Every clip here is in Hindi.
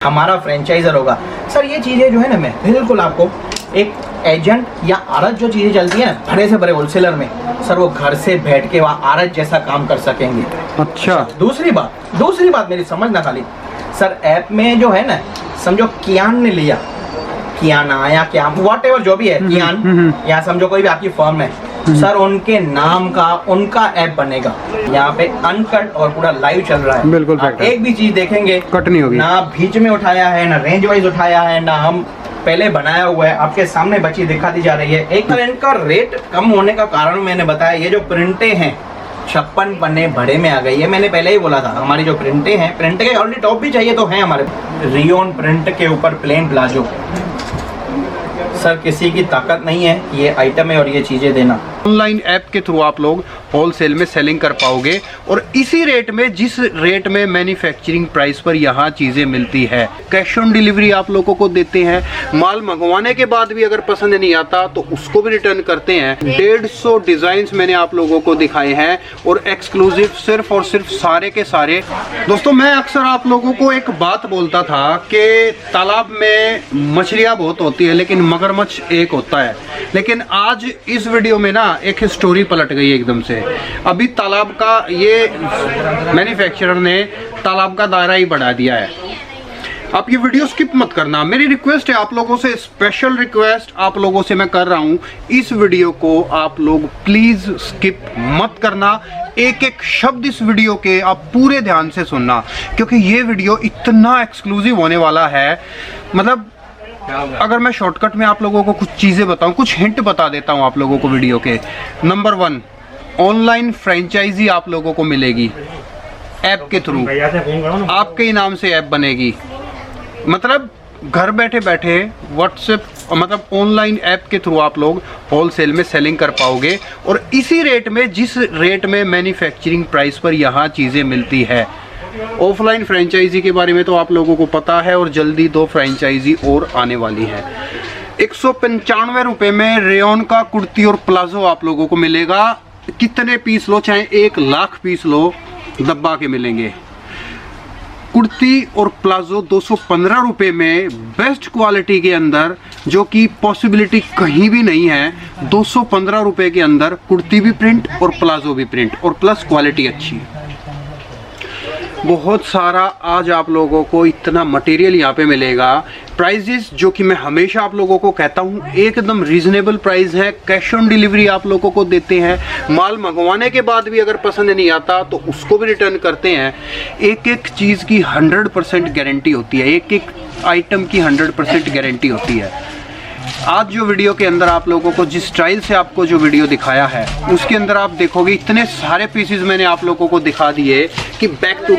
हमारा फ्रेंचाइजर होगा। सर ये चीज़ें जो है ना, मैं बिल्कुल आपको एक एजेंट या आरत जो चीज़ें चलती है ना बड़े से बड़े होलसेलर में, सर वो घर से बैठ के वहाँ आरत जैसा काम कर सकेंगे। अच्छा, दूसरी बात मेरी समझना खाली, सर ऐप में जो है ना, समझो कियान ने लिया, कियाना या क्या वॉट एवर जो भी है, कियान या समझो कोई भी आपकी फर्म है, सर उनके नाम का उनका ऐप बनेगा। यहाँ पे अनकट और पूरा लाइव चल रहा है। बिल्कुल आप एक भी चीज देखेंगे कट नहीं होगी, ना बीच में उठाया है, ना रेंज वाइज उठाया है, ना हम पहले बनाया हुआ है, आपके सामने बची दिखा दी जा रही है। एक प्रिंट का रेट कम होने का कारण मैंने बताया, ये जो प्रिंटें हैं 56 पन्ने बड़े में आ गई है। मैंने पहले ही बोला था हमारी जो प्रिंटें हैं, प्रिंट के ऑलरेडी टॉप भी चाहिए तो है हमारे, रियोन प्रिंट के ऊपर प्लेन प्लाजो। सर किसी की ताकत नहीं है ये आइटम है और ये चीज़ें देना। ऑनलाइन ऐप के थ्रू आप लोग होलसेल में सेलिंग कर पाओगे और इसी रेट में, जिस रेट में मैन्युफैक्चरिंग प्राइस पर यहाँ चीज़ें मिलती है। कैश ऑन डिलीवरी आप लोगों को देते हैं। माल मंगवाने के बाद भी अगर पसंद नहीं आता तो उसको भी रिटर्न करते हैं। 150 डिजाइन्स मैंने आप लोगों को दिखाए हैं और एक्सक्लूसिव सिर्फ और सिर्फ सारे के सारे। दोस्तों मैं अक्सर आप लोगों को एक बात बोलता था कि तालाब में मछलियाँ बहुत होती है लेकिन मगरमच्छ एक होता है, लेकिन आज इस वीडियो में ना एक स्टोरी पलट गई एकदम से। अभी तालाब का ये मैन्युफैक्चरर ने तालाब का दायरा ही बढ़ा दिया है। आप ये वीडियो स्किप मत करना, मेरी रिक्वेस्ट है आप लोगों से, स्पेशल रिक्वेस्ट आप लोगों से मैं कर रहा हूँ। इस वीडियो को आप लोग प्लीज स्किप मत करना, एक एक शब्द इस वीडियो के आप पूरे ध्यान से सुनना, क्योंकि ये वीडियो इतना एक्सक्लूसिव होने वाला है। मतलब अगर मैं शॉर्टकट में आप लोगों को कुछ चीज़ें बताऊं, कुछ हिंट बता देता हूं आप लोगों को वीडियो के। नंबर 1, ऑनलाइन फ्रेंचाइजी आप लोगों को मिलेगी ऐप के थ्रू, आपके ही नाम से ऐप बनेगी। मतलब घर बैठे बैठे व्हाट्सएप, मतलब ऑनलाइन ऐप के थ्रू आप लोग होलसेल में सेलिंग कर पाओगे और इसी रेट में, जिस रेट में मैन्युफैक्चरिंग प्राइस पर यहाँ चीज़ें मिलती है। ऑफलाइन फ्रेंचाइजी के बारे में तो आप लोगों को पता है और जल्दी 2 फ्रेंचाइजी और आने वाली है। 195 रुपये में रेयन का कुर्ती और प्लाजो आप लोगों को मिलेगा। कितने पीस लो, चाहे 1 लाख पीस लो, दब्बा के मिलेंगे। कुर्ती और प्लाजो 215 रुपये में बेस्ट क्वालिटी के अंदर, जो कि पॉसिबिलिटी कहीं भी नहीं है। 215 रुपये के अंदर कुर्ती भी प्रिंट और प्लाजो भी प्रिंट और प्लस क्वालिटी अच्छी। बहुत सारा आज आप लोगों को इतना मटेरियल यहाँ पे मिलेगा। प्राइजेस जो कि मैं हमेशा आप लोगों को कहता हूँ एकदम रीजनेबल प्राइस है। कैश ऑन डिलीवरी आप लोगों को देते हैं। माल मंगवाने के बाद भी अगर पसंद नहीं आता तो उसको भी रिटर्न करते हैं। एक एक चीज़ की 100% गारंटी होती है, एक एक आइटम की 100% गारंटी होती है। आज जो वीडियो के अंदर आप लोगों को जिस स्टाइल से आपको जो वीडियो दिखाया है उसके अंदर आप देखोगे इतने सारे पीसेस मैंने आप लोगों को दिखा दिए कि बैक टू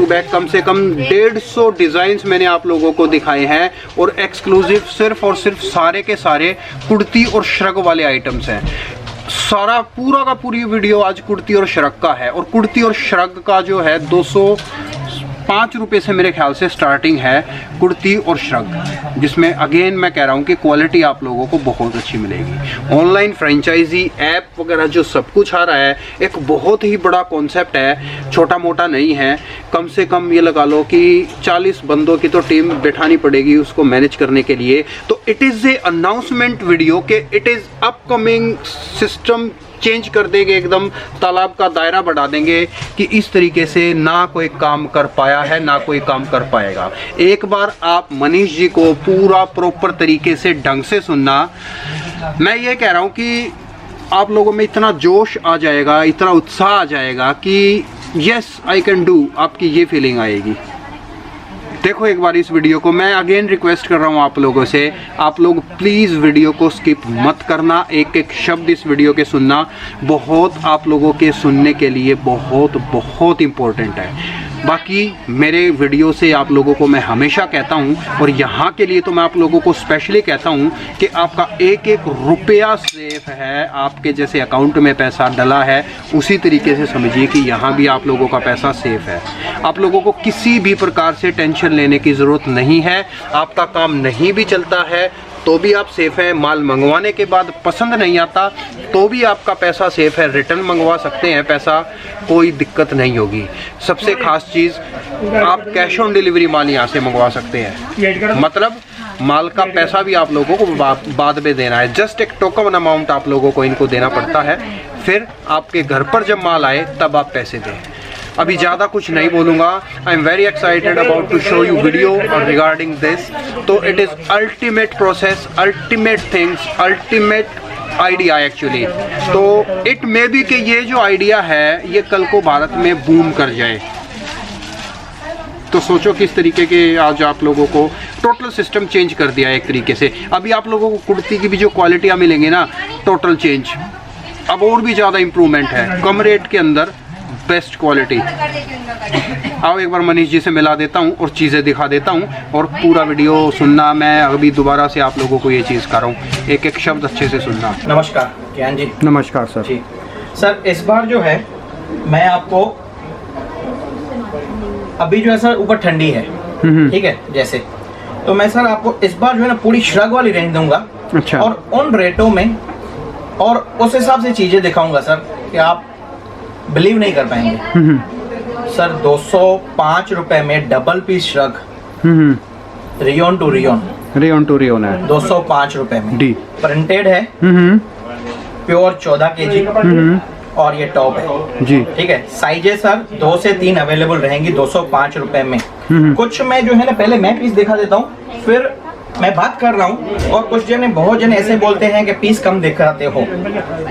बैक कम से कम 150 डिज़ाइंस मैंने आप लोगों को दिखाए हैं और एक्सक्लूसिव सिर्फ और सिर्फ सारे के सारे कुर्ती और श्रग वाले आइटम्स हैं। सारा पूरा का पूरी वीडियो आज कुर्ती और श्रग का है और कुर्ती और श्रग का जो है 205 रुपये से मेरे ख्याल से स्टार्टिंग है कुर्ती और श्रग, जिसमें अगेन मैं कह रहा हूँ कि क्वालिटी आप लोगों को बहुत अच्छी मिलेगी। ऑनलाइन फ्रेंचाइजी ऐप वगैरह जो सब कुछ आ रहा है एक बहुत ही बड़ा कॉन्सेप्ट है, छोटा मोटा नहीं है। कम से कम ये लगा लो कि 40 बंदों की तो टीम बैठानी पड़ेगी उसको मैनेज करने के लिए। तो it is a announcement video के it is upcoming system change कर देंगे, एकदम तालाब का दायरा बढ़ा देंगे कि इस तरीके से ना कोई काम कर पाया है ना कोई काम कर पाएगा। एक बार आप मनीष जी को पूरा प्रॉपर तरीके से ढंग से सुनना। मैं ये कह रहा हूँ कि आप लोगों में इतना जोश आ जाएगा, इतना उत्साह आ जाएगा कि यस आई कैन डू, आपकी ये फीलिंग आएगी। देखो एक बार इस वीडियो को, मैं अगेन रिक्वेस्ट कर रहा हूँ आप लोगों से, आप लोग प्लीज़ वीडियो को स्किप मत करना, एक एक शब्द इस वीडियो के सुनना। बहुत आप लोगों के सुनने के लिए बहुत इम्पोर्टेंट है। बाकी मेरे वीडियो से आप लोगों को मैं हमेशा कहता हूँ और यहाँ के लिए तो मैं आप लोगों को स्पेशली कहता हूँ कि आपका एक एक रुपया सेफ है। आपके जैसे अकाउंट में पैसा डला है उसी तरीके से समझिए कि यहाँ भी आप लोगों का पैसा सेफ है। आप लोगों को किसी भी प्रकार से टेंशन लेने की ज़रूरत नहीं है। आपका काम नहीं भी चलता है तो भी आप सेफ है, माल मंगवाने के बाद पसंद नहीं आता तो भी आपका पैसा सेफ है, रिटर्न मंगवा सकते हैं पैसा, कोई दिक्कत नहीं होगी। सबसे खास चीज़, आप कैश ऑन डिलीवरी माल यहाँ से मंगवा सकते हैं, मतलब माल का पैसा भी आप लोगों को बाद में देना है, जस्ट एक टोकन अमाउंट आप लोगों को इनको देना पड़ता है, फिर आपके घर पर जब माल आए तब आप पैसे दें। अभी ज़्यादा कुछ नहीं बोलूँगा। I am very excited about to show you video regarding this. तो it is ultimate process, ultimate things, ultimate idea actually. तो इट मे बी कि ये जो आइडिया है ये कल को भारत में बूम कर जाए। तो सोचो किस तरीके के आज आप लोगों को टोटल सिस्टम चेंज कर दिया है एक तरीके से। अभी आप लोगों को कुर्ती की भी जो क्वालिटियाँ मिलेंगी ना, टोटल चेंज, अब और भी ज़्यादा इम्प्रूवमेंट है, कम रेट के अंदर बेस्ट क्वालिटी। आओ एक बार मनीष जी से मिला देता हूँ और चीज़ें दिखा देता हूँ, और पूरा वीडियो सुनना। मैं अभी दोबारा से आप लोगों को ये चीज़ कर रहा हूँ, एक एक शब्द अच्छे से सुनना। नमस्कार ज्ञान जी। नमस्कार सर जी सर, इस बार जो है मैं आपको, अभी जो है सर ऊपर ठंडी है, ठीक है, जैसे तो मैं सर आपको इस बार जो है ना पूरी श्रग वाली रेंज दूंगा। अच्छा। और उन रेटों में और उस हिसाब से चीजें दिखाऊंगा सर कि आप बिलीव नहीं कर पाएंगे। सर 205 रुपए में double piece shrug, rayon to rayon, rayon to rayon है, 205 रुपए में डी प्रिंटेड है, प्योर 14 kg, और ये टॉप है जी, ठीक है। साइजेस सर 2 से 3 अवेलेबल रहेंगी 205 रुपए में। कुछ मैं जो है ना पहले मैं पीस दिखा देता हूँ, फिर मैं बात कर रहा हूँ। और कुछ जने, बहुत जने ऐसे बोलते हैं कि पीस कम दिखाते हो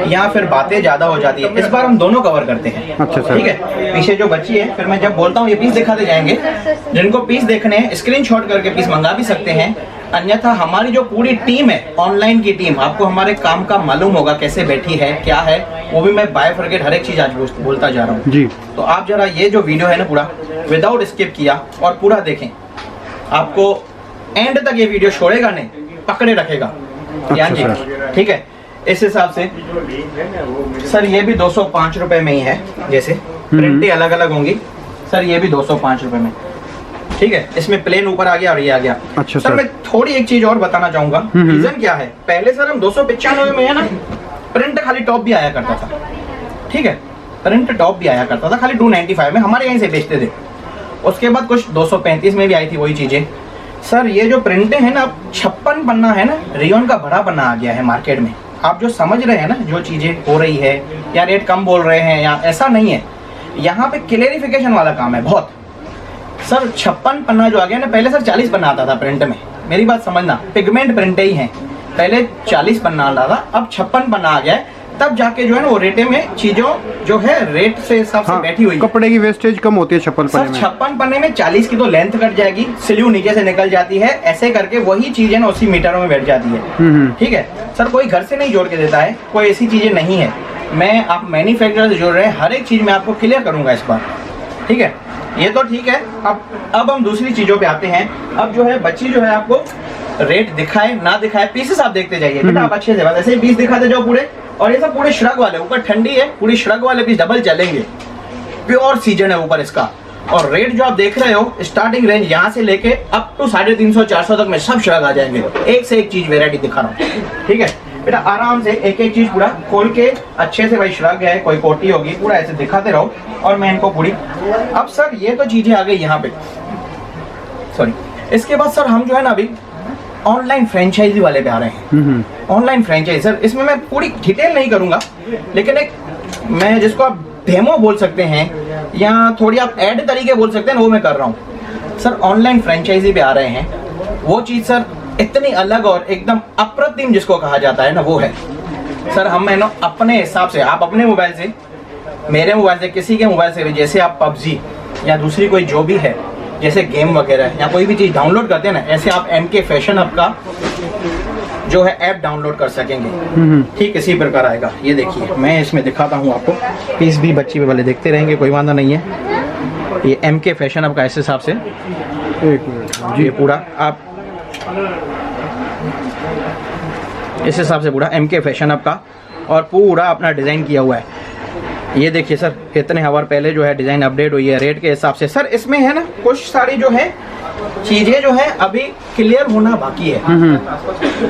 या फिर बातें ज्यादा हो जाती है। इस बार हम दोनों कवर करते हैं। अच्छा सर। ठीक है, पीछे जो बची है, फिर मैं जब बोलता हूँ ये पीस दिखाते जाएंगे। जिनको पीस देखने हैं स्क्रीनशॉट करके पीस मंगा भी सकते हैं, अन्यथा हमारी जो पूरी टीम है, ऑनलाइन की टीम, आपको हमारे काम का मालूम होगा कैसे बैठी है, क्या है, वो भी मैं बायफरगेट हर एक चीज आज बोलता जा रहा हूँ जी। तो आप जरा ये जो वीडियो है ना पूरा विदाउट स्किप किया और पूरा देखें, आपको एंड तक ये वीडियो छोड़ेगा नहीं, पकड़े रखेगा ज्ञान जी, ठीक है। इस हिसाब से सर ये भी 205 रुपए में ही है, जैसे प्रिंटें अलग अलग होंगी सर, ये भी 205 रुपए में, ठीक है। इसमें प्लेन ऊपर आ गया और ये आ गया। अच्छा सर मैं थोड़ी एक चीज और बताना चाहूंगा, रीजन क्या है। पहले सर हम 295 में है ना, प्रिंट खाली टॉप भी आया करता था, ठीक है, प्रिंट टॉप भी आया करता था खाली 295 में, हमारे यहीं से बेचते थे। उसके बाद कुछ 235 में भी आई थी वही चीजें। सर ये जो प्रिंटें हैं ना, 56 पन्ना है ना, रेयन का बड़ा पन्ना आ गया है मार्केट में। आप जो समझ रहे हैं ना, जो चीजें हो रही है या रेट कम बोल रहे हैं या ऐसा नहीं है, यहाँ पे क्लेरिफिकेशन वाला काम है बहुत। सर 56 पन्ना जो आ गया ना, पहले सर 40 पन्ना आता था प्रिंट में, मेरी बात समझना, पिगमेंट प्रिंट ही है। पहले 40 पन्ना आता था, अब 56 पन्ना आ गया है, तब जाके जो है ना वो रेटे में चीजों जो है रेट से हिसाब से बैठी हुई है। कपड़े की वेस्टेज कम होती है 56 पन्ने में। 56 पन्ने में 40 की तो लेंथ कट जाएगी, स्लीव नीचे से निकल जाती है, ऐसे करके वही चीजें ना उसी मीटरों में बैठ जाती है, ठीक है। सर कोई घर से नहीं जोड़ के देता है, कोई ऐसी चीजें नहीं है। मैं आप मैन्युफैक्चरर से जोड़ रहे हैं, हर एक चीज मैं आपको क्लियर करूंगा इस बार, ठीक है। ये तो ठीक है। अब हम दूसरी चीजों पे आते हैं। अब जो है बच्ची जो है आपको रेट दिखाए ना दिखाए, पीसेस आप देखते जाइए बेटा, आप अच्छे से बस ऐसे ही पीस दिखाते जाओ पूरे। और ये सब पूरे श्रग वाले, ऊपर ठंडी है, पूरी श्रग वाले पीस डबल चलेंगे, प्योर सीजन है ऊपर इसका। और रेट जो आप देख रहे हो, स्टार्टिंग रेंज यहाँ से लेके अप टू 350-400 तक में सब श्रग आ जाएंगे। एक से एक चीज वेरायटी दिखा रहा हूँ, ठीक है बेटा। आराम से एक एक चीज पूरा खोल के अच्छे से, भाई श्रग है, कोई कोटी होगी, पूरा ऐसे दिखाते रहो। और मैं इनको पूरी, अब सर ये तो चीजें आ गई यहाँ पे, सॉरी। इसके बाद सर हम जो है ना अभी ऑनलाइन फ्रेंचाइजी वाले पे आ रहे हैं। ऑनलाइन फ्रेंचाइजी सर, इसमें मैं पूरी डिटेल नहीं करूंगा, लेकिन एक मैं जिसको आप डेमो बोल सकते हैं या थोड़ी आप ऐड तरीके बोल सकते हैं, वो मैं कर रहा हूँ सर। ऑनलाइन फ्रेंचाइजी पे आ रहे हैं, वो चीज सर इतनी अलग और एकदम अप्रतिम जिसको कहा जाता है ना, वो है सर। हम है ना अपने हिसाब से, आप अपने मोबाइल से, मेरे मोबाइल से, किसी के मोबाइल से भी, जैसे आप पबजी या दूसरी कोई जो भी है, जैसे गेम वगैरह या कोई भी चीज़ डाउनलोड करते हैं ना, ऐसे आप MK फैशन हब का जो है ऐप डाउनलोड कर सकेंगे, ठीक इसी प्रकार आएगा। ये देखिए मैं इसमें दिखाता हूँ आपको, पीस भी बच्ची वाले देखते रहेंगे, कोई वादा नहीं है। ये MK फैशन हब का इस हिसाब से, एक मिनट जी, ये पूरा आप इस हिसाब से पूरा MK फैशन हब का, और पूरा अपना डिज़ाइन किया हुआ है। ये देखिए सर, इतने आवर पहले जो है डिज़ाइन अपडेट हुई है रेट के हिसाब से। सर इसमें है ना कुछ सारी जो है चीजें जो है अभी क्लियर होना बाकी है।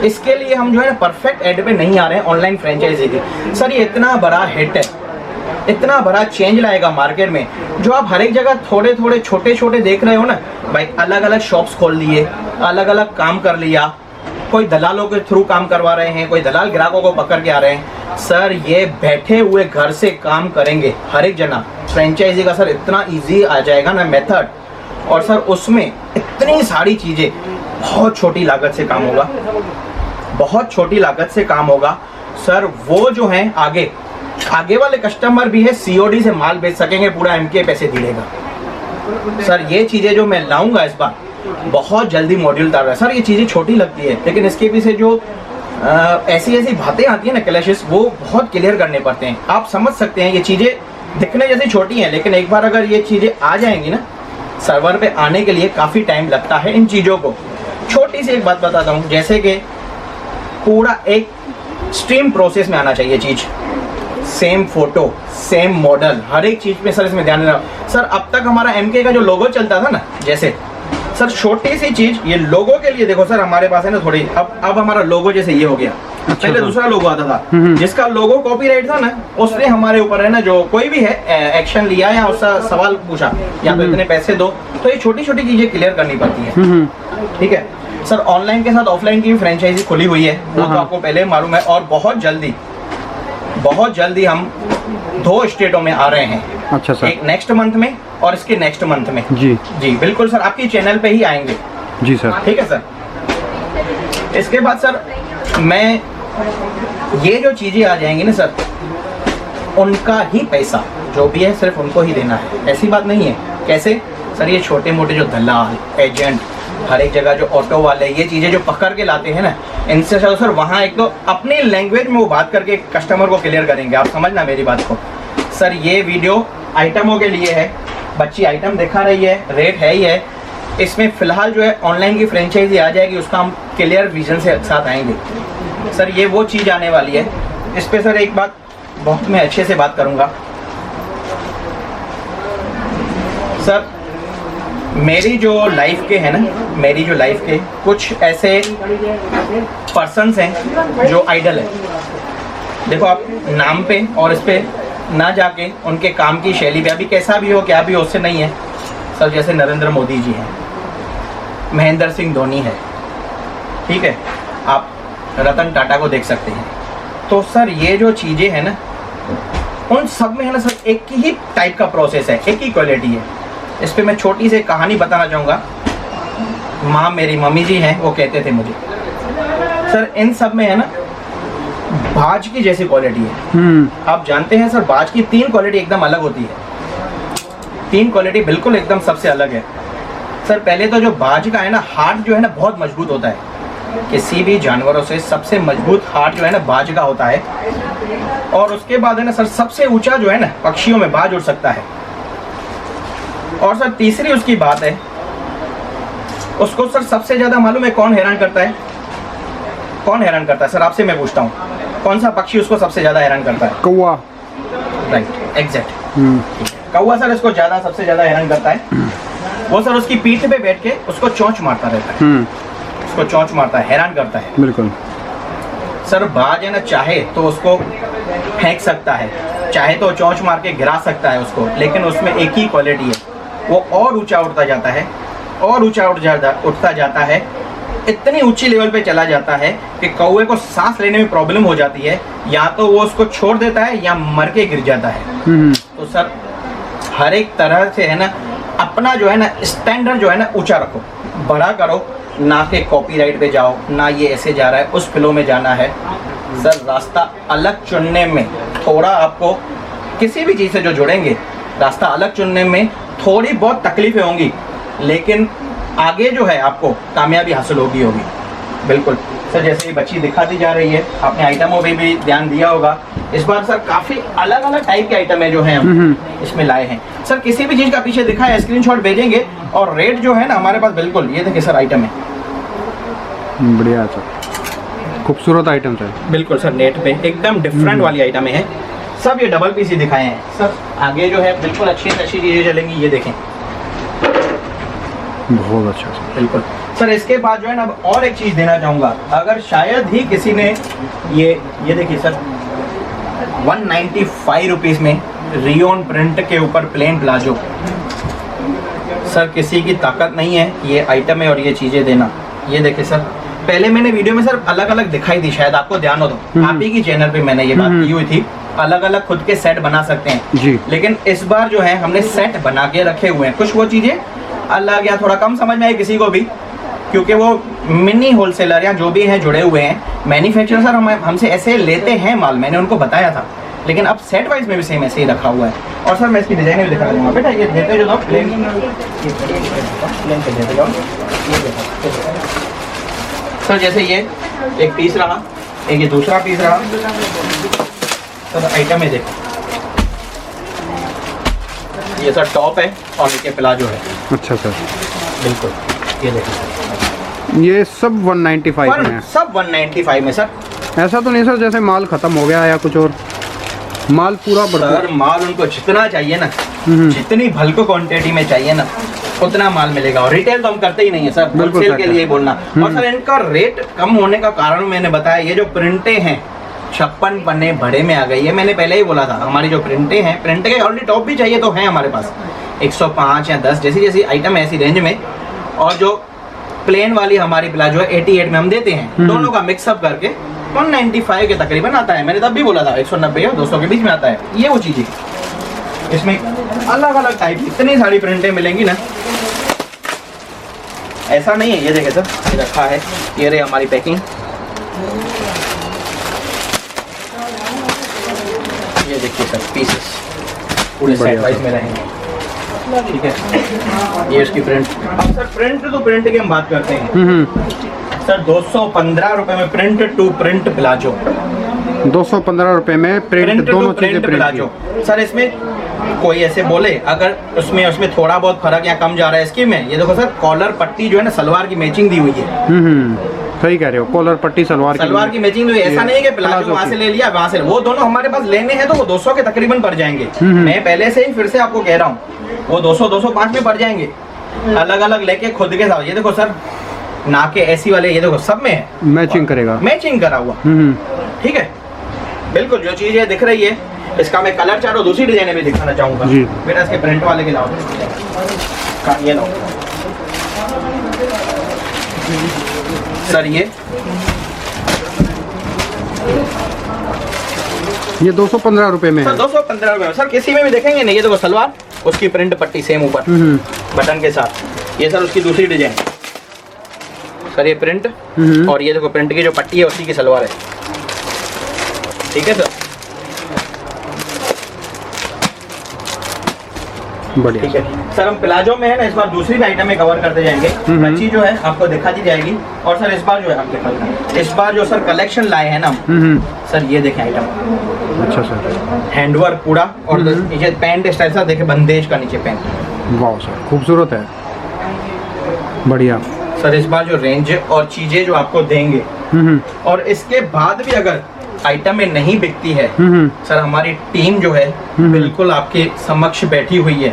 इसके लिए हम जो है परफेक्ट एड पे नहीं आ रहे हैं ऑनलाइन फ्रेंचाइजी की। सर ये इतना बड़ा हिट है, इतना बड़ा चेंज लाएगा मार्केट में, जो आप हर एक जगह थोड़े थोड़े छोटे छोटे देख रहे हो ना भाई, अलग अलग शॉप्स खोल लिए, अलग अलग काम कर लिया, कोई दलालों के थ्रू काम करवा रहे हैं, कोई दलाल ग्राहकों को पकड़ के आ रहे हैं। सर ये बैठे हुए घर से काम करेंगे हर एक जना। फ्रेंचाइजी का सर इतना इजी आ जाएगा ना मेथड, और सर उसमें इतनी सारी चीजें, बहुत छोटी लागत से काम होगा, बहुत छोटी लागत से काम होगा। सर वो जो है आगे वाले कस्टमर भी है सीओडी से माल बेच सकेंगे, पूरा एमके पैसे दिएगा। सर ये चीजें जो मैं लाऊंगा इस बार, बहुत जल्दी मॉड्यूल उतार रहा है। सर ये चीजें छोटी लगती है, लेकिन इसके पीछे जो ऐसी ऐसी बातें आती है ना क्लैशेस, वो बहुत क्लियर करने पड़ते हैं। आप समझ सकते हैं ये चीजें दिखने जैसी छोटी हैं, लेकिन एक बार अगर ये चीजें आ जाएंगी ना, सर्वर पे आने के लिए काफी टाइम लगता है इन चीजों को। छोटी सी एक बात बताता हूँ, जैसे कि पूरा एक स्ट्रीम प्रोसेस में आना चाहिए चीज, सेम फोटो सेम मॉडल, हर एक चीज पे सर इसमें ध्यान देना। सर अब तक हमारा एमके का जो लोगो चलता था ना, जैसे सर छोटी सी चीज ये लोगो के लिए देखो सर, हमारे पास है ना थोड़ी, अब हमारा लोगो जैसे ये हो गया। पहले दूसरा लोगो आता था, जिसका लोगो कॉपीराइट था ना, उसने हमारे ऊपर है ना, जो कोई भी है एक्शन लिया या उसका सवाल पूछा या तो इतने पैसे दो। तो ये छोटी छोटी चीजें क्लियर करनी पड़ती है, ठीक है सर। ऑनलाइन के साथ ऑफलाइन की भी फ्रेंचाइजी खुली हुई है, वो तो आपको पहले मालूम है, और बहुत जल्दी हम 2 स्टेटों में आ रहे हैं। अच्छा सर। एक नेक्स्ट मंथ में और इसके नेक्स्ट मंथ में। जी बिल्कुल सर, आपकी चैनल पे ही आएंगे। जी सर, ठीक है सर। इसके बाद सर मैं ये जो चीजें आ जाएंगी ना सर, उनका ही पैसा जो भी है सिर्फ उनको ही देना है, ऐसी बात नहीं है। कैसे सर, ये छोटे मोटे जो दलाल एजेंट हर एक जगह जो ऑटो वाले ये चीजें जो पकड़ के लाते हैं ना, इनसे सर वहाँ एक तो अपनी लैंग्वेज में वो बात करके कस्टमर को क्लियर करेंगे। आप समझना मेरी बात को। सर ये वीडियो आइटमों के लिए है, बच्ची आइटम दिखा रही है, रेट है ही है। इसमें फिलहाल जो है ऑनलाइन की फ्रेंचाइजी आ जाएगी, उसका हम क्लियर विजन से साथ आएंगे। सर ये वो चीज़ आने वाली है। इस पे सर एक बात बहुत मैं अच्छे से बात करूँगा। सर मेरी जो लाइफ के है ना, मेरी जो लाइफ के कुछ ऐसे पर्सन्स हैं जो आइडल है। देखो आप नाम पे और इस पे ना जाके उनके काम की शैली पे, अभी कैसा भी हो क्या भी हो उससे नहीं है सर। जैसे नरेंद्र मोदी जी हैं, महेंद्र सिंह धोनी है, ठीक है, आप रतन टाटा को देख सकते हैं। तो सर ये जो चीज़ें हैं ना, उन सब में है ना सर एक ही टाइप का प्रोसेस है, एक ही क्वालिटी है। इस पे मैं छोटी सी कहानी बताना चाहूँगा। माँ मेरी मम्मी जी हैं, वो कहते थे मुझे, सर इन सब में है ना बाज की जैसी क्वालिटी है। आप जानते हैं सर, बाज की 3 क्वालिटी एकदम अलग होती है। 3 क्वालिटी बिल्कुल एकदम सबसे अलग है सर। पहले तो जो बाज का है ना, हार्ट जो है ना बहुत मजबूत होता है। किसी भी जानवरों से सबसे मजबूत हार्ट जो है ना बाज का होता है। और उसके बाद है ना सर, सबसे ऊंचा जो है ना पक्षियों में बाज उड़ सकता है। और सर तीसरी उसकी बात है, उसको सर सबसे ज्यादा मालूम है कौन हैरान करता है? कौन हैरान करता है सर? आपसे मैं पूछता हूँ, कौन सा पक्षी उसको सबसे ज्यादा हैरान करता है? कौवा। Right, exact. कौवा सर इसको ज्यादा सबसे ज्यादा हैरान करता है। वो सर उसकी पीठ पे बैठ के उसको चोंच मारता रहता है, उसको चोंच मारता है, हैरान करता है। बिल्कुल सर बाज है ना, चाहे तो उसको फेंक सकता है, चाहे तो चोंच मार के गिरा सकता है उसको, लेकिन उसमें एक ही क्वालिटी है, वो और ऊंचा उड़ता जाता है, और ऊंचा उठता जाता है, इतनी ऊंची लेवल पे चला जाता है कि कौवे को सांस लेने में प्रॉब्लम हो जाती है, या तो वो उसको छोड़ देता है या मर के गिर जाता है। तो सर हर एक तरह से है ना, अपना जो है ना स्टैंडर्ड जो है ना ऊंचा रखो, बड़ा करो, ना के कॉपीराइट पे जाओ, ना ये ऐसे जा रहा है उस फ्लो में जाना है। सर रास्ता अलग चुनने में थोड़ा आपको, किसी भी चीज़ से जो जुड़ेंगे, रास्ता अलग चुनने में थोड़ी बहुत तकलीफें होंगी, लेकिन आगे जो है आपको कामयाबी हासिल होगी। बिल्कुल सर, जैसे ये बच्ची दिखाती जा रही है, आपने आइटमों पे भी ध्यान दिया होगा। इस बार सर काफ़ी अलग अलग टाइप के आइटम है जो हैं हम इसमें लाए हैं। सर किसी भी चीज़ का पीछे दिखा है, स्क्रीनशॉट भेजेंगे, और रेट जो है ना हमारे पास बिल्कुल, ये देखिए सर आइटम है, बढ़िया सर, खूबसूरत आइटम सर। बिल्कुल सर, नेट पे एकदम डिफरेंट वाली आइटम है। सब ये डबल पीस ही दिखाए हैं सर। आगे जो है बिल्कुल अच्छी से अच्छी चीज़ें चलेंगी, ये देखें बहुत अच्छा सर। बिल्कुल सर। इसके बाद जो है ना, अब और एक चीज़ देना चाहूँगा, अगर शायद ही किसी ने ये देखिए सर, 195 रुपीज़ में रियोन प्रिंट के ऊपर प्लेन प्लाजो। सर किसी की ताकत नहीं है ये आइटम है और ये चीज़ें देना। ये देखिए सर, पहले मैंने वीडियो में सर अलग अलग दिखाई थी, शायद आपको ध्यान हो तो, आप ही की चैनल पे मैंने ये बात की हुई थी, अलग अलग खुद के सेट बना सकते हैं जी। लेकिन इस बार जो है हमने सेट बना के रखे हुए हैं। कुछ वो चीज़ें अलग या थोड़ा कम समझ में आई किसी को भी, क्योंकि वो मिनी होलसेलर या जो भी हैं जुड़े हुए हैं, मैन्युफैक्चरर सर हमसे ऐसे लेते हैं माल, मैंने उनको बताया था, लेकिन अब सेट वाइज में भी सेम ऐसे ही रखा हुआ है। और सर मैं इसकी डिजाइन भी दिखा दूंगा बेटा, ये देते जो प्लेन पे देते जाओ। सर जैसे ये एक पीस रहा, एक ये दूसरा पीस रहा, सर आइटम है देखो, ये सर टॉप है और नीचे प्लाजो है। अच्छा सर, बिल्कुल ये देखो, ये सब 195 में है। सब 195 में सर। ऐसा तो नहीं सर जैसे माल खत्म हो गया या कुछ और, माल पूरा सर माल उनको जितना चाहिए ना, जितनी भल्क क्वांटिटी में चाहिए ना, उतना माल मिलेगा। और रिटेल तो हम करते ही नहीं है सर, होलसेल के लिए बोलना। और सर इनका रेट कम होने का कारण मैंने बताया, ये जो प्रिंटें हैं 56 पन्ने बड़े में आ गई है। मैंने पहले ही बोला था, हमारी जो प्रिंटें हैं, प्रिंट के ऑलरेडी टॉप भी चाहिए तो है हमारे पास 105 या 10 जैसी जैसी आइटम है ऐसी रेंज में, और जो प्लेन वाली हमारी प्लाजो है 88 में हम देते हैं। दोनों का मिक्सअप करके 195 के तकरीबन आता है। मैंने तब भी बोला था 190 और 200 के बीच में आता है। ये वो चीज़ें, इसमें अलग अलग टाइप इतनी सारी प्रिंटें मिलेंगी ना, ऐसा नहीं है। ये देखे सर, ये रखा है, ये रही हमारी पैकिंग, ये देखिए सर पीसेस पूरे सेट वाइज में रहेंगे, ठीक है। ये उसकी प्रिंट, अब सर प्रिंट तो प्रिंट की हम बात करते हैं सर, 215 रुपए में प्रिंट टू प्रिंट प्लाजो। 215 रुपए में प्रिंट दोनों चीजें प्लाजो। सर इसमें कोई ऐसे बोले अगर उसमें थोड़ा बहुत फर्क या कम जा रहा है इसकी में, ये देखो सर कॉलर पट्टी जो है ना सलवार की मैचिंग दी हुई है। सही कह रहे हो, कॉलर पट्टी सलवार की मैचिंग हुई। ऐसा नहीं है कि प्लाजो वहाँ से ले लिया वहाँ से, वो दोनों हमारे पास लेने हैं तो वो 200 के तकरीबन पड़ जाएंगे। मैं पहले से ही फिर से आपको कह रहा हूँ, वो 200-205 में पड़ जाएंगे अलग अलग लेके खुद के साथ। ये देखो सर नाके ऐसी वाले, ये देखो सब में है मैचिंग करेगा, मैचिंग करा हुआ, ठीक है। बिल्कुल जो चीज़ दिख रही है, इसका मैं कलर चार्ट और दूसरी डिजाइन भी दिखाना चाहूँगा बेटा। इसके प्रिंट वाले के लाओ, ये लो सर, ये 215 रुपए में है। 215 रुपए में सर, किसी में भी देखेंगे नहीं। ये देखो सलवार, उसकी प्रिंट पट्टी सेम ऊपर बटन के साथ। ये सर उसकी दूसरी डिजाइन सर, ये प्रिंट और ये देखो प्रिंट की जो पट्टी है उसी की सलवार है, ठीक है सर। बढ़िया, ठीक है सर। हम प्लाजो में है ना इस बार दूसरी भी आइटम में कवर करते जाएंगे, अच्छी जो है आपको दिखा दी जाएगी। और सर इस बार जो है हम दिखा, इस बार जो सर कलेक्शन लाए हैं ना सर, ये देखें आइटम। अच्छा सर, हैंडवर्क पूरा, और नीचे पैंट स्टाइल सा देखे, बंदेज का नीचे पैंट। वाह सर, खूबसूरत है, बढ़िया सर। इस बार जो रेंज और चीजें जो आपको देंगे, और इसके बाद भी अगर आइटम में नहीं बिकती है सर, हमारी टीम जो है बिल्कुल आपके समक्ष बैठी हुई है।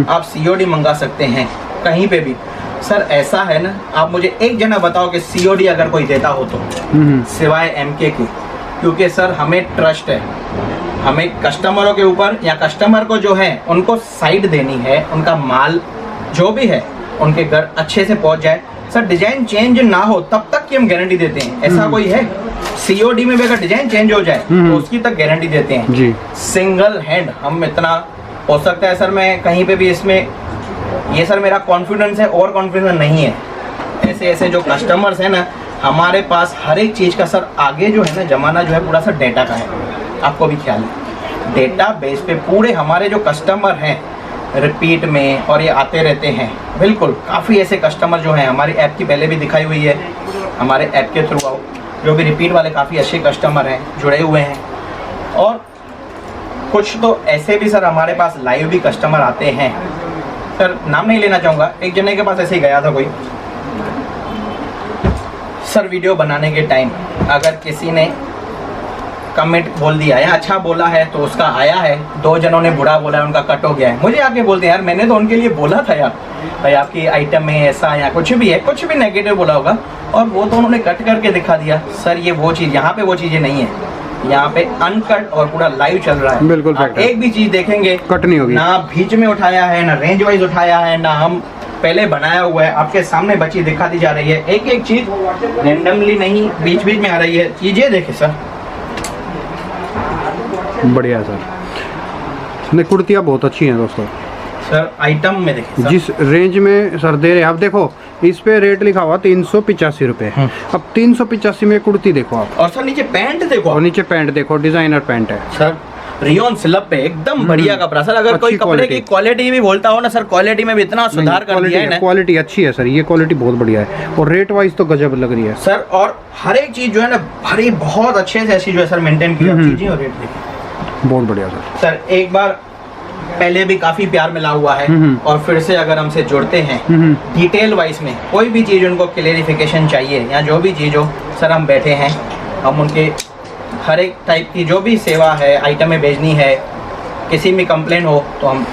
आप सीओडी मंगा सकते हैं कहीं पे भी सर। ऐसा है ना, आप मुझे एक जना बताओ कि सीओडी अगर कोई देता हो तो, सिवाय एमके के, क्योंकि सर हमें ट्रस्ट है, हमें कस्टमरों के ऊपर, या कस्टमर को जो है उनको साइड देनी है, उनका माल जो भी है उनके घर अच्छे से पहुंच जाए सर। डिजाइन चेंज ना हो तब तक की हम गारंटी देते हैं। ऐसा कोई है सीओडी में भी अगर डिजाइन चेंज हो जाए तो उसकी तक गारंटी देते हैं जी। सिंगल हैंड हम इतना हो सकता है सर, मैं कहीं पे भी इसमें, ये सर मेरा कॉन्फिडेंस है और कॉन्फिडेंस नहीं है। ऐसे ऐसे जो कस्टमर्स हैं ना हमारे पास, हर एक चीज़ का सर आगे जो है ना जमाना जो है पूरा सर डेटा का है, आपको भी ख्याल है। डेटा बेस पे पूरे हमारे जो कस्टमर हैं रिपीट में और ये आते रहते हैं, बिल्कुल काफ़ी ऐसे कस्टमर जो हैं, हमारी ऐप की पहले भी दिखाई हुई है, हमारे ऐप के थ्रू आओ जो भी रिपीट वाले काफ़ी अच्छे कस्टमर हैं जुड़े हुए हैं। और कुछ तो ऐसे भी सर हमारे पास लाइव भी कस्टमर आते हैं सर, नाम नहीं लेना चाहूँगा। एक जने के पास ऐसे ही गया था कोई सर, वीडियो बनाने के टाइम अगर किसी ने कमेंट बोल दिया या अच्छा बोला है तो उसका आया है, 2 जनों ने बुरा बोला है, उनका कट हो गया है, मुझे आके बोलते हैं यार मैंने तो उनके लिए बोला था यार, भाई आपकी आइटम में ऐसा या कुछ भी है, कुछ भी नेगेटिव बोला होगा, और वो तो उन्होंने कट करके दिखा दिया। सर ये वो चीज़, यहाँ पे वो चीज़ें नहीं है, यहाँ पे अनकट और पूरा लाइव चल रहा है। बिल्कुल आप एक भी चीज़ देखेंगे कट नहीं होगी, ना बीच में उठाया है, ना रेंज वाइज उठाया है, ना हम पहले बनाया हुआ है, आपके सामने बची दिखा दी जा रही है। एक एक चीज रैंडमली नहीं, बीच बीच में आ रही है। चीजें देखे सर, बढ़िया सर। नहीं, कुर्तियाँ बहुत अच्छी हैं दोस्तों। सर आइटम में देखिए सर, जिस रेंज में सर दे रहे हैं आप, देखो इस पे रेट लिखा हुआ 385 रुपये। अब 385 में कुर्ती देखो आप, और सर नीचे पैंट देखो, और नीचे पैंट देखो, डिजाइनर पैंट है सर रियोन स्लब पे एकदम बढ़िया कपड़ा। सर अगर कोई अच्छी कपड़े की quality। क्वालिटी भी बोलता हो ना सर, क्वालिटी में भी इतना सुधार कर दिया है ना। क्वालिटी अच्छी है सर, ये क्वालिटी बहुत बढ़िया है, और रेट वाइज तो गजब लग रही है सर। और हर एक चीज जो है ना भरी बहुत अच्छे से ऐसी जो है सर मेंटेन की चीजें, और रेट देखिए बहुत बढ़िया सर। सर एक बार पहले भी काफी प्यार मिला हुआ है, और फिर से अगर हमसे जुड़ते हैं डिटेल वाइज में, कोई भी चीज उनको क्लेरिफिकेशन चाहिए या जो भी चीज हो सर, हम बैठे हैं। हम उनके हर एक टाइप की जो भी सेवा है, आइटमें भेजनी है, किसी में कंप्लेन हो तो हम,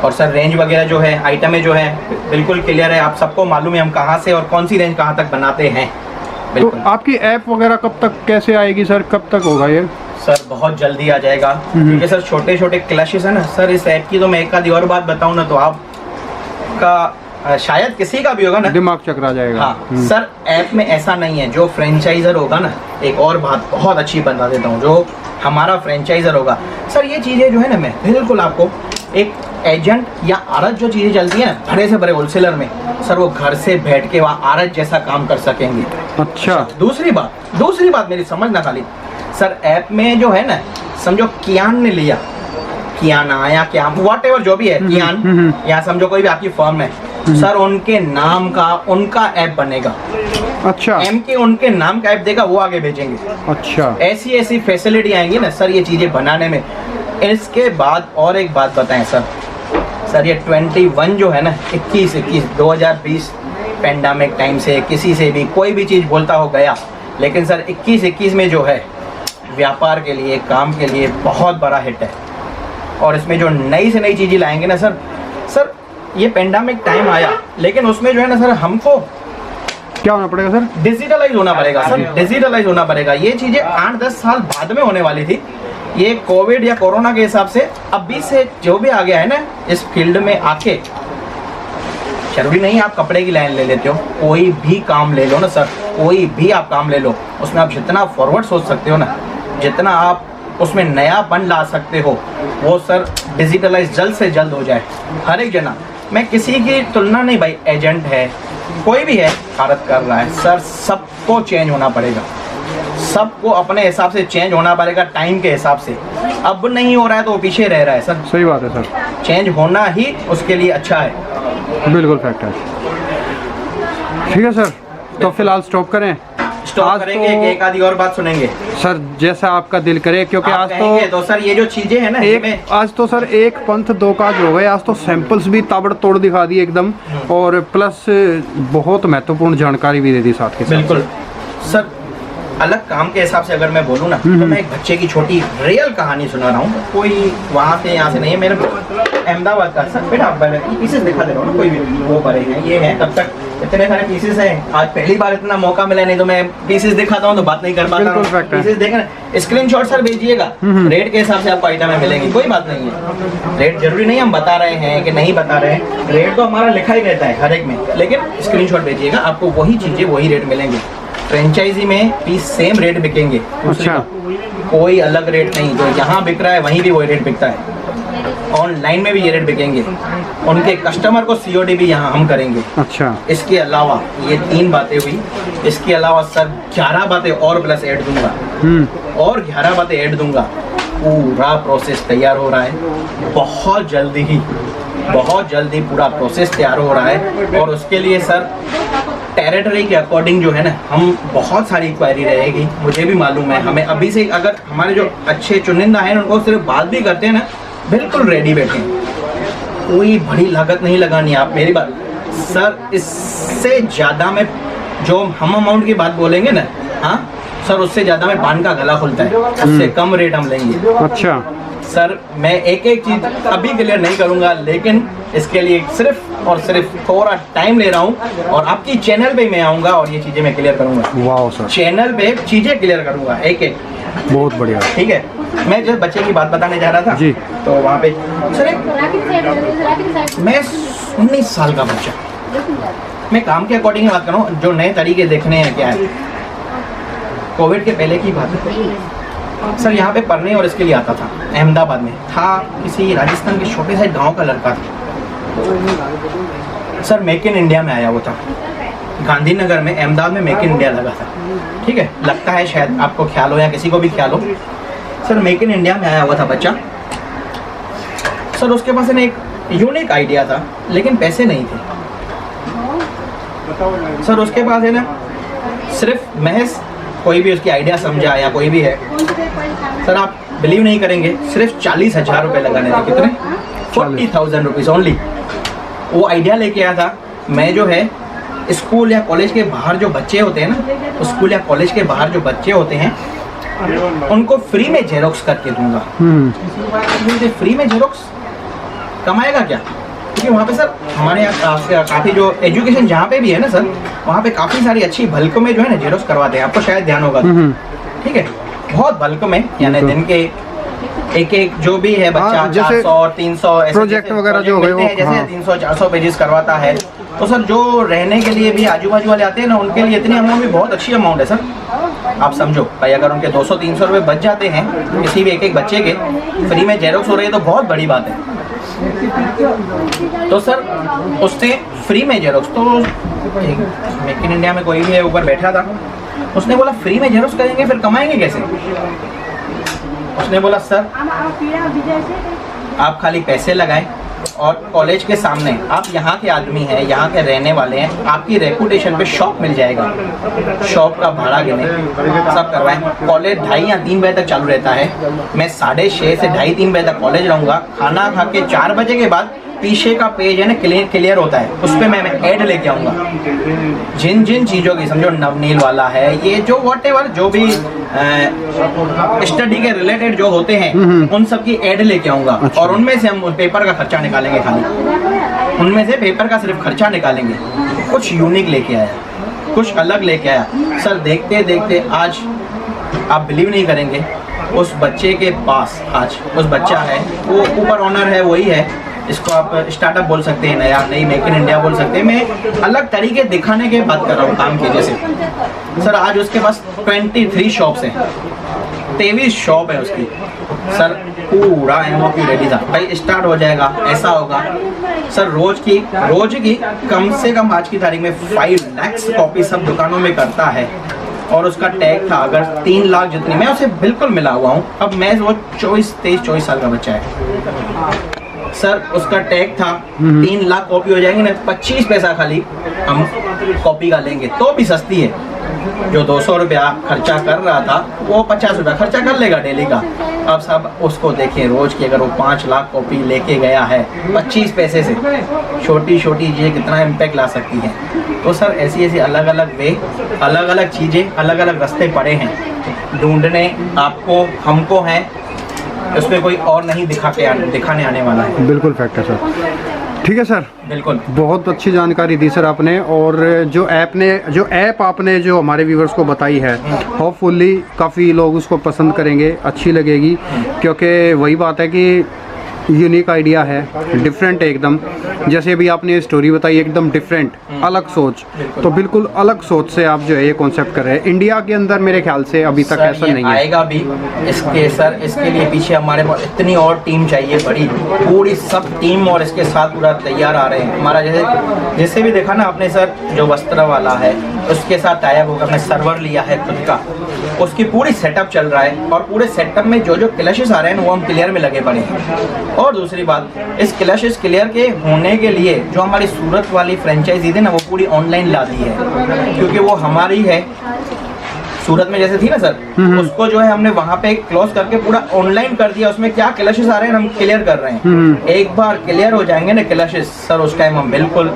और सर रेंज वगैरह जो है, आइटमें जो है बिल्कुल क्लियर है। आप सबको मालूम है हम कहाँ से और कौन सी रेंज कहाँ तक बनाते हैं। तो बिल्कुल आपकी ऐप वगैरह कब तक कैसे आएगी सर, कब तक होगा ये? सर बहुत जल्दी आ जाएगा, क्योंकि सर छोटे छोटे क्लैशेस है ना सर इस ऐप की। तो मैं एक आधी और बात बताऊं ना तो आपका शायद किसी का भी होगा ना दिमाग चकरा जाएगा। हाँ सर, ऐप में ऐसा नहीं है। जो फ्रेंचाइजर होगा ना, एक और बात बहुत अच्छी बता देता हूँ, जो हमारा फ्रेंचाइजर होगा सर, ये चीज़ें जो है ना, मैं बिल्कुल आपको एक एजेंट या आरत जो चीज़ें चलती है ना बड़े से बड़े होलसेलर में, सर वो घर से बैठ के वहाँ आरत जैसा काम कर सकेंगे। अच्छा, दूसरी बात मेरी समझना खाली सर, ऐप में जो है ना, समझो कियान ने लिया, कियाना या क्या वॉट एवर जो भी है, कियान या समझो कोई भी आपकी फर्म है सर, उनके नाम का उनका ऐप बनेगा। अच्छा, एम के उनके नाम का ऐप देगा, वो आगे भेजेंगे। अच्छा, ऐसी ऐसी फैसिलिटी आएंगी ना सर ये चीजें बनाने में। इसके बाद और एक बात बताएं सर ये 21 जो है ना, 21 2020 पेंडेमिक टाइम से किसी से भी कोई भी चीज बोलता हो गया, लेकिन सर 21 में जो है व्यापार के लिए, काम के लिए बहुत बड़ा हिट है। और इसमें जो नई से नई चीजें लाएंगे ना सर ये पेंडेमिक टाइम आया, लेकिन उसमें जो है ना सर, हमको क्या होना पड़ेगा सर? डिजिटलाइज होना पड़ेगा सर, डिजिटलाइज होना पड़ेगा। ये चीजें 8-10 साल बाद में होने वाली थी। ये कोविड या कोरोना के हिसाब से अभी से जो भी आ गया है ना इस फील्ड में आके, जरूरी नहीं आप कपड़े की लाइन ले लेते हो, कोई भी काम ले लो ना सर, कोई भी आप काम ले लो, उसमें आप जितना फॉरवर्ड सोच सकते हो ना, जितना आप उसमें नयापन ला सकते हो, वो सर डिजिटलाइज जल्द से जल्द हो जाए। हर एक जना, मैं किसी की तुलना नहीं भाई, एजेंट है कोई भी है, भारत कर रहा है सर, सबको चेंज होना पड़ेगा, सबको अपने हिसाब से चेंज होना पड़ेगा, टाइम के हिसाब से। अब नहीं हो रहा है तो वो पीछे रह रहा है सर। सही बात है सर, चेंज होना ही उसके लिए अच्छा है। बिल्कुल फैक्ट है। ठीक है सर, तो फिलहाल स्टॉप करें, स्टॉप करेंगे तो एक आधी और बात सुनेंगे सर, जैसा आपका दिल करे, क्योंकि आप आज कहेंगे तो सर ये जो चीजें हैं ना, एक आज तो सर एक पंथ दो काज हो गए। आज तो सैंपल्स भी ताबड़तोड़ दिखा दिए एकदम, और प्लस बहुत महत्वपूर्ण जानकारी भी दे दी साथ के साथ। बिल्कुल सर, अलग काम के हिसाब से अगर मैं बोलूँ ना, तो मैं एक बच्चे की छोटी रियल कहानी सुना रहा हूँ। कोई वहाँ से यहाँ से नहीं है, मेरे अहमदाबाद का। सर बेटा आप पीसेस दिखा दे रहा हूँ ना, कोई भी वो बड़े हैं, ये हैं, तब तक इतने सारे पीसेस हैं। आज पहली बार इतना मौका मिला, नहीं तो मैं पीसेस दिखाता हूँ तो बात नहीं कर पाता हूँ। पीसेस देखना, स्क्रीनशॉट सर भेजिएगा, रेट के हिसाब से आपको आइटमें मिलेंगी, कोई बात नहीं है। रेट जरूरी नहीं हम बता रहे हैं कि नहीं बता रहे हैं, रेट तो हमारा लिखा ही रहता है हर एक में, लेकिन स्क्रीनशॉट भेजिएगा, आपको वही चीजें वही रेट मिलेंगे। फ्रेंचाइजी में पीस सेम रेट बिकेंगे, अच्छा, कोई अलग रेट नहीं, जो यहाँ बिक रहा है वहीं भी वही रेट बिकता है। ऑनलाइन में भी ये रेट बिकेंगे, उनके कस्टमर को COD भी यहाँ हम करेंगे। अच्छा, इसके अलावा ये 3 बातें हुई, इसके अलावा सर 11 बातें और प्लस ऐड दूंगा, और 11 बातें ऐड दूंगा। पूरा प्रोसेस तैयार हो रहा है, बहुत जल्दी पूरा प्रोसेस तैयार हो रहा है। और उसके लिए सर टेरिटरी के अकॉर्डिंग जो है ना, हम बहुत सारी इंक्वायरी रहेगी, मुझे भी मालूम है। हमें अभी से अगर हमारे जो अच्छे चुनिंदा हैं उनको सिर्फ बात भी करते हैं ना, बिल्कुल रेडी बैठे, कोई बड़ी लागत नहीं लगानी। आप मेरी बात सर, इससे ज़्यादा में जो हम अमाउंट की बात बोलेंगे ना, हाँ सर, उससे ज़्यादा में पान का गला खुलता है, उससे कम रेट हम लेंगे। अच्छा सर मैं एक एक चीज अभी क्लियर नहीं करूंगा, लेकिन इसके लिए सिर्फ और सिर्फ थोड़ा टाइम ले रहा हूँ और आपकी चैनल पे मैं आऊंगा और ये चीजें मैं क्लियर करूंगा। वाह सर, चैनल पे चीजें क्लियर करूंगा एक एक। बहुत बढ़िया। ठीक है, मैं जब बच्चे की बात बताने जा रहा था जी, तो वहाँ पे सर मैं 19 साल का बच्चा, मैं काम के अकॉर्डिंग बात कर रहा हूँ, जो नए तरीके देखने हैं क्या है। कोविड के पहले की बात है सर, यहाँ पे पढ़ने और इसके लिए आता था, अहमदाबाद में था, किसी राजस्थान के छोटे से गांव का लड़का था सर, मेक इन इंडिया में आया हुआ था, गांधीनगर में अहमदाबाद में मेक इन इंडिया लगा था। ठीक है, लगता है शायद आपको ख्याल हो या किसी को भी ख्याल हो, सर मेक इन इंडिया में आया हुआ था बच्चा। सर उसके पास एक यूनिक आइडिया था, लेकिन पैसे नहीं थे सर उसके पास, है ना, सिर्फ महज कोई भी उसकी आइडिया समझा या कोई भी है सर, आप बिलीव नहीं करेंगे, सिर्फ 40,000 रुपये लगाने थे। कितने? 40,000 रुपीज़ ओनली। वो आइडिया लेके आया था। मैं जो है स्कूल या कॉलेज के बाहर जो बच्चे होते हैं ना, स्कूल या कॉलेज के बाहर जो बच्चे होते हैं, उनको फ्री में जेरोक्स करके दूंगा। मुझे फ्री में जेरोक्स कमाएगा क्या? क्योंकि वहाँ पे सर हमारे यहाँ काफ़ी जो एजुकेशन जहाँ पे भी है ना सर, वहाँ पे काफ़ी सारी अच्छी बल्क में जो है ना जेरोक्स करवाते हैं, आपको शायद ध्यान होगा। ठीक है, बहुत बल्क में, यानी दिन के एक जो भी है बच्चा 400 300 प्रोजेक्ट वगैरह जो है जैसे 300-400 पेजेस करवाता है। तो सर जो रहने के लिए भी आजू बाजू वाले आते हैं ना, उनके लिए इतनी अमाउंट भी बहुत अच्छी अमाउंट है सर। आप समझो भाई, अगर उनके 200-300 रुपये बच जाते हैं किसी भी एक बच्चे के, फ्री में जेरोक्स हो रही है तो बहुत बड़ी बात है। तो सर उसने फ्री में जेरोक्स, तो मेक इन इंडिया में कोई भी है ऊपर बैठा था, उसने बोला फ्री में जेरोक्स करेंगे फिर कमाएंगे कैसे? उसने बोला सर आप खाली पैसे लगाएं और कॉलेज के सामने, आप यहाँ के आदमी हैं, यहाँ के रहने वाले हैं, आपकी रेपुटेशन पे शॉप मिल जाएगा, शॉप का भाड़ा गिने, सब करवाएं। कॉलेज 2:30 या 3 बजे तक चालू रहता है, मैं 6:30 से 2:30-3 बजे तक कॉलेज रहूँगा। खाना खा के 4 बजे के बाद पीछे का पेज है ना क्लियर होता है, उस पर मैं ऐड लेके आऊँगा, जिन जिन चीज़ों की, समझो नवनील वाला है, ये जो व्हाटएवर जो भी स्टडी के रिलेटेड जो होते हैं, उन सब की ऐड लेके आऊँगा। और उनमें से हम पेपर का खर्चा निकालेंगे, खाली उनमें से पेपर का सिर्फ खर्चा निकालेंगे। कुछ यूनिक लेके आया, कुछ अलग लेके आया सर। देखते देखते आज आप बिलीव नहीं करेंगे, उस बच्चे के पास आज उस बच्चा है, वो ऊपर ऑनर है, वही है, इसको आप स्टार्टअप बोल सकते हैं, नया नई मेक इन इंडिया बोल सकते हैं। मैं अलग तरीके दिखाने के बात कर रहा हूँ काम की। जैसे सर आज उसके पास 23 शॉप्स हैं, 23 शॉप है उसकी सर, पूरा MOQ रेडी था भाई, स्टार्ट हो जाएगा, ऐसा होगा सर। रोज की कम से कम आज की तारीख में 5 लाख कॉपी सब दुकानों में करता है। और उसका टैग था अगर 3 लाख जितनी, मैं उसे बिल्कुल मिला हुआ हूँ। अब मैं वो 23-24 साल का बच्चा है सर, उसका टैग था 3 लाख कॉपी हो जाएंगे ना, 25 पैसा खाली हम कॉपी का लेंगे, तो भी सस्ती है। जो 200 रुपया खर्चा कर रहा था वो 50 रुपया खर्चा कर लेगा डेली का। अब सब उसको देखिए, रोज की अगर वो 5 लाख कॉपी लेके गया है 25 पैसे से, छोटी छोटी चीज़ें कितना इम्पैक्ट ला सकती हैं। तो सर ऐसी ऐसी अलग अलग वे, अलग अलग चीज़ें, अलग अलग रास्ते पड़े हैं ढूंढने, आपको हमको हैं, उसमें कोई और नहीं दिखाने आने वाला है। बिल्कुल फैक्ट है सर। ठीक है सर, बिल्कुल, बहुत अच्छी जानकारी दी सर आपने। और जो ऐप आपने जो हमारे व्यूवर्स को बताई है, होपफुली काफ़ी लोग उसको पसंद करेंगे, अच्छी लगेगी, क्योंकि वही बात है कि यूनिक आइडिया है, डिफरेंट है एकदम। जैसे अभी आपने ये स्टोरी बताई, एकदम डिफरेंट, अलग सोच, तो बिल्कुल अलग सोच से आप जो है ये कॉन्सेप्ट कर रहे हैं। इंडिया के अंदर मेरे ख्याल से अभी तक ऐसा नहीं है। आएगा भी इसके लिए पीछे हमारे पास इतनी और टीम चाहिए, बड़ी पूरी सब टीम, और इसके साथ पूरा तैयार आ रहे हैं। हमारा जैसे भी देखा ना आपने सर, जो वस्त्र वाला है उसके साथ टाइप होकर हमने सर्वर लिया है खुद का, उसकी पूरी सेटअप चल रहा है। और पूरे सेटअप में जो क्लैशेस आ रहे हैं वो हम क्लियर में लगे पड़े हैं। और दूसरी बात, इस क्लैशेस क्लियर के होने के लिए जो हमारी सूरत वाली फ्रेंचाइजी थी ना, वो पूरी ऑनलाइन ला दी है, क्योंकि वो हमारी है, सूरत में जैसे थी ना सर, उसको जो है हमने वहाँ पे क्लोज करके पूरा ऑनलाइन कर दिया। उसमें क्या क्लैशेस आ रहे हैं हम क्लियर कर रहे हैं। एक बार क्लियर हो जाएंगे ना क्लैशेस सर, उस टाइम हम बिल्कुल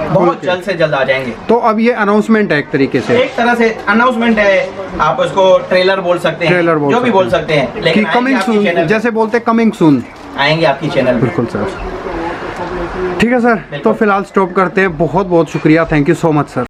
बहुत जल्द से जल्द आ जाएंगे। तो अब ये अनाउंसमेंट है एक तरीके से, एक तरह से अनाउंसमेंट है, आप उसको ट्रेलर बोल सकते हैं, ट्रेलर बोल जो भी बोल सकते हैं, कि लेकिन कमिंग सून, जैसे बोलते कमिंग सून आएंगे आपकी चैनल। बिल्कुल सर, ठीक है सर। तो फिलहाल स्टॉप करते हैं। बहुत बहुत शुक्रिया, thank you so much sir.